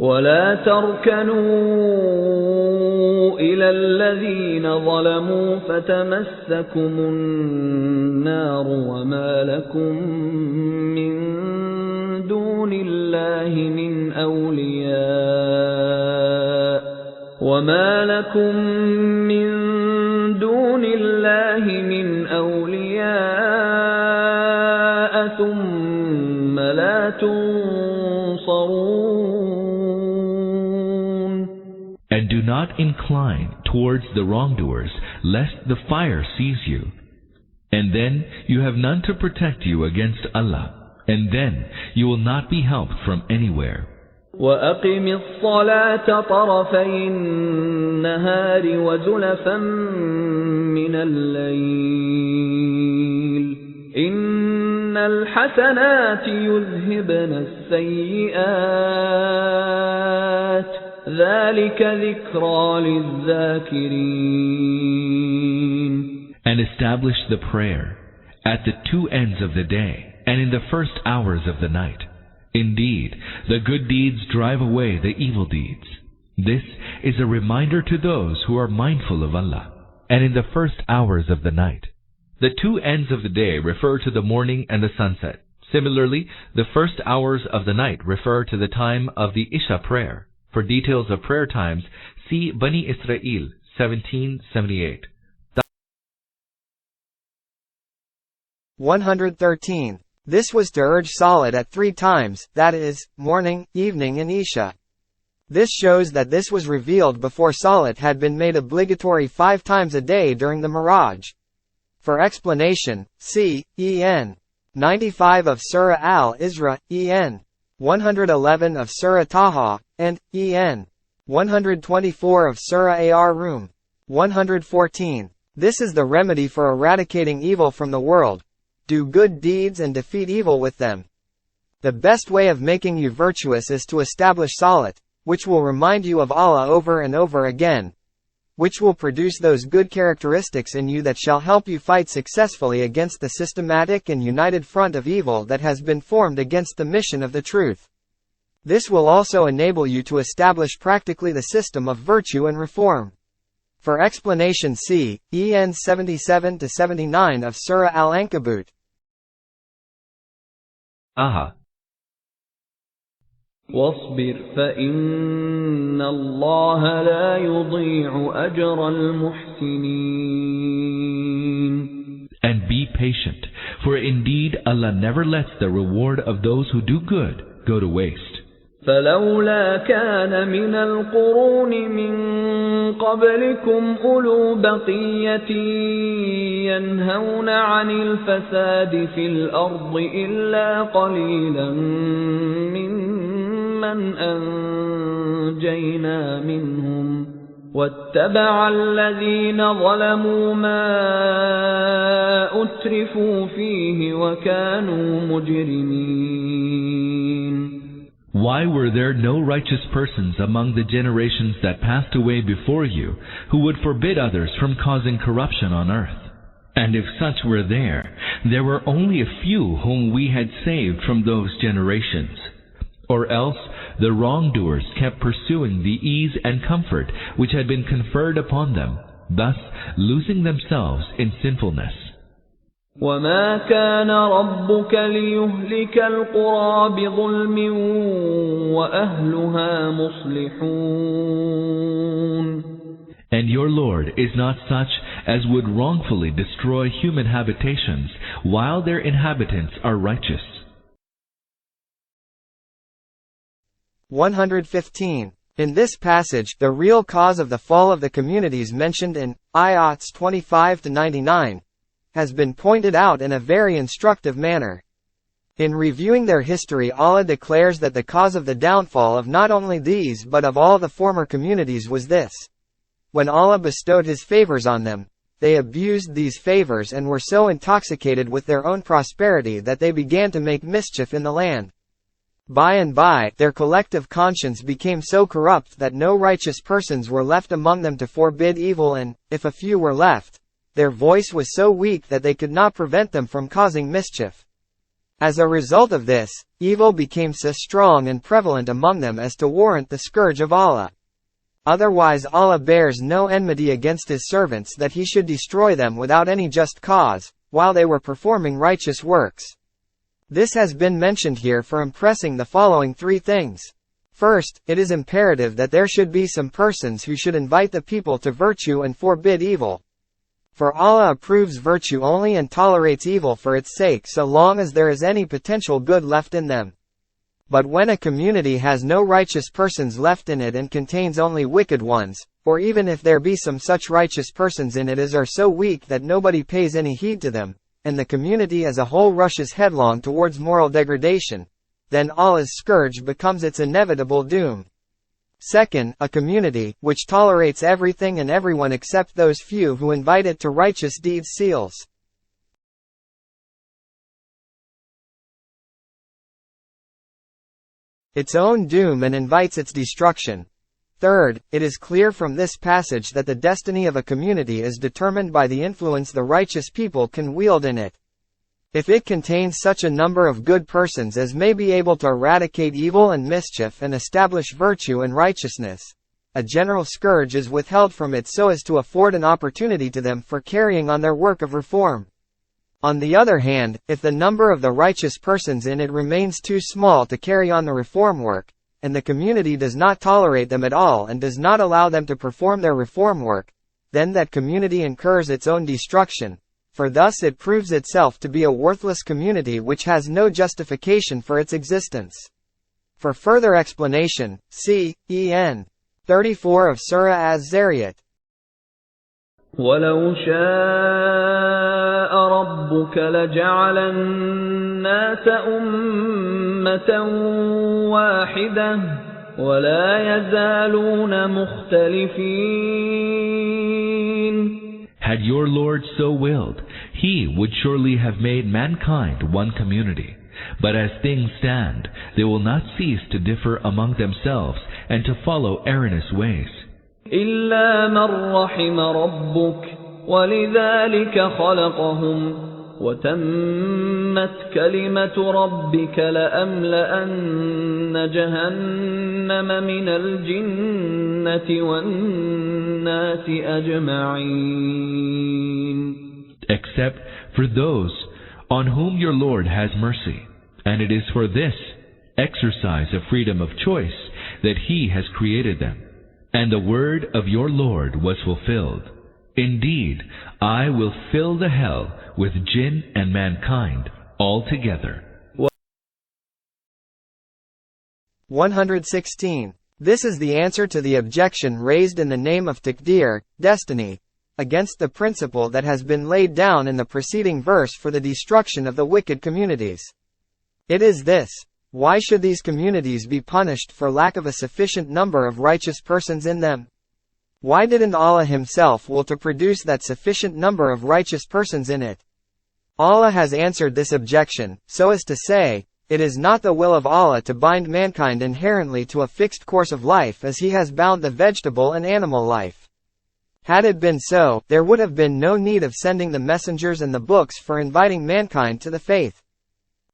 ولا تركنوا إلى الذين ظلموا فتمسكم النار وما لكم من دون الله من أولياء ثم لا تنصرون. And do not incline towards the wrongdoers, lest the fire seize you. And then you have none to protect you against Allah, and then you will not be helped from anywhere. وَأَقِمِ الصَّلَاةَ طَرَفَيِ النَّهَارِ وَزُلَفًا مِنَ اللَّيْلِ إِنَّ الْحَسَنَاتِ يُذْهِبْنَ السَّيِّئَاتِ ذَلِكَ ذِكْرَى لِلذَّاكِرِينَ. And establish the prayer at the two ends of the day and in the first hours of the night. Indeed, the good deeds drive away the evil deeds. This is a reminder to those who are mindful of Allah. And in the first hours of the night. The two ends of the day refer to the morning and the sunset. Similarly, the first hours of the night refer to the time of the Isha prayer. For details of prayer times, see Bani Israel 1778. 113. This was to urge Salat at 3 times, that is, morning, evening and Isha. This shows that this was revealed before Salat had been made obligatory 5 times a day during the Miraj. For explanation, see En. 95 of Surah Al-Isra, En. 111 of Surah Taha, and En. 124 of Surah Ar-Rum. 114. This is the remedy for eradicating evil from the world. Do good deeds and defeat evil with them. The best way of making you virtuous is to establish Salat, which will remind you of Allah over and over again, which will produce those good characteristics in you that shall help you fight successfully against the systematic and united front of evil that has been formed against the mission of the truth. This will also enable you to establish practically the system of virtue and reform. For explanation see, En 77-79 of Surah Al-Ankabut. Aha. واصبر فإن الله لا يضيع أجر المحسنين. And be patient, for indeed Allah never lets the reward of those who do good go to waste. فلولا كان من القرون من قبلكم أولو بقية ينهون عن الفساد في الأرض إلا قليلا ممن أنجينا منهم واتبع الذين ظلموا ما أترفوا فيه وكانوا مجرمين. Why were there no righteous persons among the generations that passed away before you, who would forbid others from causing corruption on earth? And if such were there were only a few whom we had saved from those generations. Or else the wrongdoers kept pursuing the ease and comfort which had been conferred upon them, thus losing themselves in sinfulness. وَمَا كَانَ رَبُّكَ لِيُهْلِكَ الْقُرَى بِظُلْمٍ وَأَهْلُهَا مُصْلِحُونَ. And your Lord is not such as would wrongfully destroy human habitations while their inhabitants are righteous. 115. In this passage, the real cause of the fall of the communities mentioned in ayats 25-99 has been pointed out in a very instructive manner. In reviewing their history, Allah declares that the cause of the downfall of not only these but of all the former communities was this. When Allah bestowed His favors on them, they abused these favors and were so intoxicated with their own prosperity that they began to make mischief in the land. By and by, their collective conscience became so corrupt that no righteous persons were left among them to forbid evil, and, if a few were left, their voice was so weak that they could not prevent them from causing mischief. As a result of this, evil became so strong and prevalent among them as to warrant the scourge of Allah. Otherwise Allah bears no enmity against His servants that He should destroy them without any just cause, while they were performing righteous works. This has been mentioned here for impressing the following three things. First, it is imperative that there should be some persons who should invite the people to virtue and forbid evil. For Allah approves virtue only and tolerates evil for its sake so long as there is any potential good left in them. But when a community has no righteous persons left in it and contains only wicked ones, or even if there be some such righteous persons in it as are so weak that nobody pays any heed to them, and the community as a whole rushes headlong towards moral degradation, then Allah's scourge becomes its inevitable doom. Second, a community, which tolerates everything and everyone except those few who invite it to righteous deeds seals its own doom and invites its destruction. Third, it is clear from this passage that the destiny of a community is determined by the influence the righteous people can wield in it. If it contains such a number of good persons as may be able to eradicate evil and mischief and establish virtue and righteousness, a general scourge is withheld from it so as to afford an opportunity to them for carrying on their work of reform. On the other hand, if the number of the righteous persons in it remains too small to carry on the reform work, and the community does not tolerate them at all and does not allow them to perform their reform work, then that community incurs its own destruction, for thus it proves itself to be a worthless community which has no justification for its existence. For further explanation, see En. 34 of Surah Az-Zariyat. وَلَوْ شَاءَ رَبُّكَ لَجَعَلَ النَّاسَ أُمَّةً وَاحِدَةً وَلَا يَزَالُونَ مُخْتَلِفِينَ. Had your Lord so willed, He would surely have made mankind one community. But as things stand, they will not cease to differ among themselves and to follow erroneous ways. إِلَّا مَنْ رَحِمَ رَبُّكَ وَلِذَلِكَ خَلَقَهُمْ وَتَمَّتْ كَلِمَةُ رَبِّكَ لَأَمْلَأَنَّ جَهَنَّمَ مِنَ الْجِنَّةِ وَالنَّاسِ أَجْمَعِينَ. Except for those on whom your Lord has mercy, and it is for this exercise of freedom of choice that He has created them. And the word of your Lord was fulfilled. Indeed, I will fill the hell with jinn and mankind altogether. 116. This is the answer to the objection raised in the name of taqdeer, destiny, against the principle that has been laid down in the preceding verse for the destruction of the wicked communities. It is this: why should these communities be punished for lack of a sufficient number of righteous persons in them? Why didn't Allah Himself will to produce that sufficient number of righteous persons in it? Allah has answered this objection, so as to say, it is not the will of Allah to bind mankind inherently to a fixed course of life as He has bound the vegetable and animal life. Had it been so, there would have been no need of sending the messengers and the books for inviting mankind to the faith.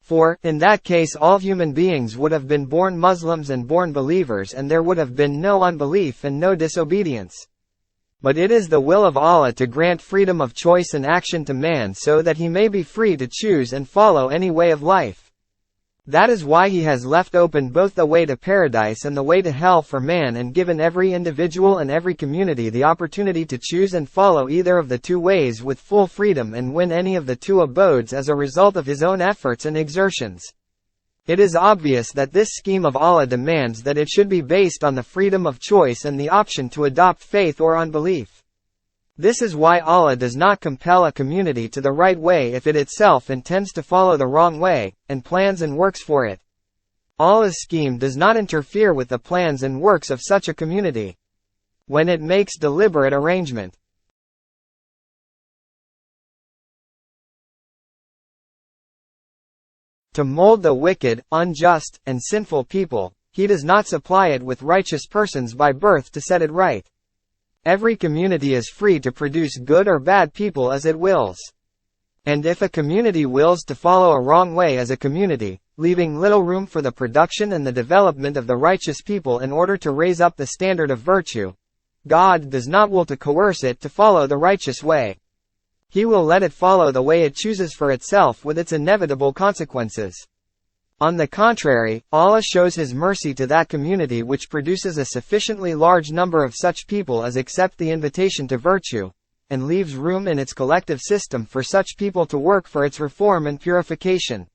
For, in that case all human beings would have been born Muslims and born believers and there would have been no unbelief and no disobedience. But it is the will of Allah to grant freedom of choice and action to man so that he may be free to choose and follow any way of life. That is why He has left open both the way to paradise and the way to hell for man and given every individual and every community the opportunity to choose and follow either of the two ways with full freedom and win any of the two abodes as a result of his own efforts and exertions. It is obvious that this scheme of Allah demands that it should be based on the freedom of choice and the option to adopt faith or unbelief. This is why Allah does not compel a community to the right way if it itself intends to follow the wrong way, and plans and works for it. Allah's scheme does not interfere with the plans and works of such a community when it makes deliberate arrangement to mold the wicked, unjust, and sinful people. He does not supply it with righteous persons by birth to set it right. Every community is free to produce good or bad people as it wills. And if a community wills to follow a wrong way as a community, leaving little room for the production and the development of the righteous people in order to raise up the standard of virtue, God does not will to coerce it to follow the righteous way. He will let it follow the way it chooses for itself with its inevitable consequences. On the contrary, Allah shows His mercy to that community which produces a sufficiently large number of such people as accept the invitation to virtue, and leaves room in its collective system for such people to work for its reform and purification.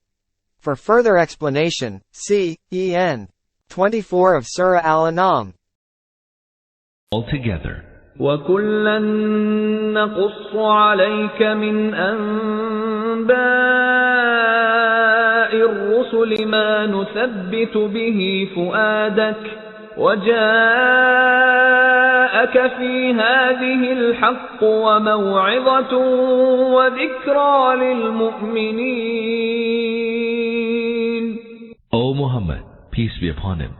For further explanation, see En. 24 of Surah Al-An'am. Altogether, وَكُلًّا نَّقُصُّ عَلَيْكَ مِنْ أَنبَاءِ الرُّسُلِ مَا نُثَبِّتُ بِهِ فُؤَادَكَ وَجَاءَكَ فِي هَٰذِهِ الْحَقُّ وَمَوْعِظَةٌ وَذِكْرَىٰ لِلْمُؤْمِنِينَ. O Muhammad, peace be upon him,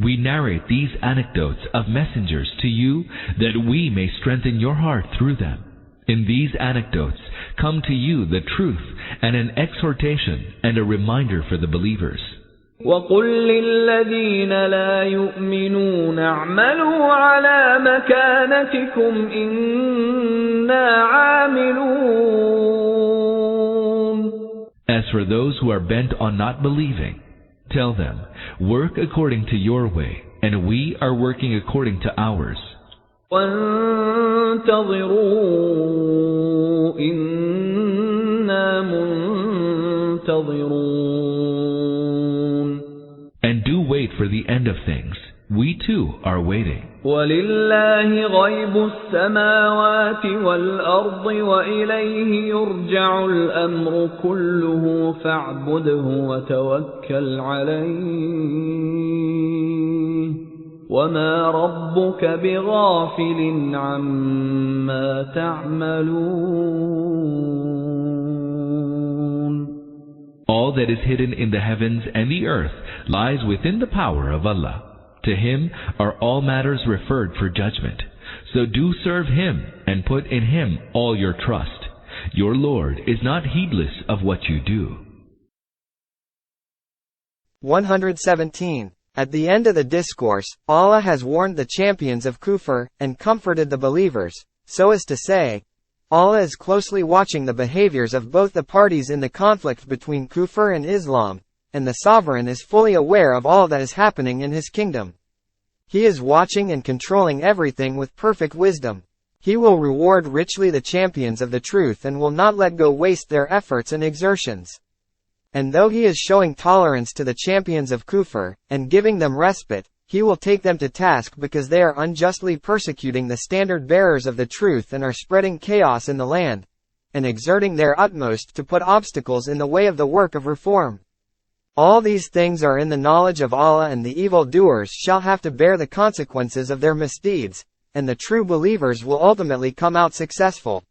we narrate these anecdotes of messengers to you that we may strengthen your heart through them. In these anecdotes come to you the truth and an exhortation and a reminder for the believers. وَقُلْ لِلَّذِينَ لَا يُؤْمِنُونَ اعْمَلُوا عَلَى مَكَانَتِكُمْ إِنَّا عَامِلُونَ. As for those who are bent on not believing, tell them, work according to your way, and we are working according to ours. وَانْتَظِرُوا إِنَّا مُنْتَظِرُونَ. And do wait for the end of things. We too are waiting. وَلِلَّهِ غَيْبُ السَّمَاوَاتِ وَالْأَرْضِ وَإِلَيْهِ يُرْجَعُ الْأَمْرُ كُلُّهُ فَاعْبُدْهُ وَتَوَكَّلْ عَلَيْهِ وَمَا رَبُّكَ بِغَافِلٍ عَمَّا تَعْمَلُونَ. All that is hidden in the heavens and the earth lies within the power of Allah. To Him are all matters referred for judgment. So do serve Him and put in Him all your trust. Your Lord is not heedless of what you do. 117. At the end of the discourse, Allah has warned the champions of Kufr, and comforted the believers, so as to say, Allah is closely watching the behaviors of both the parties in the conflict between Kufr and Islam, and the Sovereign is fully aware of all that is happening in His kingdom. He is watching and controlling everything with perfect wisdom. He will reward richly the champions of the truth and will not let go waste their efforts and exertions. And though He is showing tolerance to the champions of Kufr, and giving them respite, He will take them to task because they are unjustly persecuting the standard bearers of the truth and are spreading chaos in the land, and exerting their utmost to put obstacles in the way of the work of reform. All these things are in the knowledge of Allah, and the evil-doers shall have to bear the consequences of their misdeeds, and the true believers will ultimately come out successful.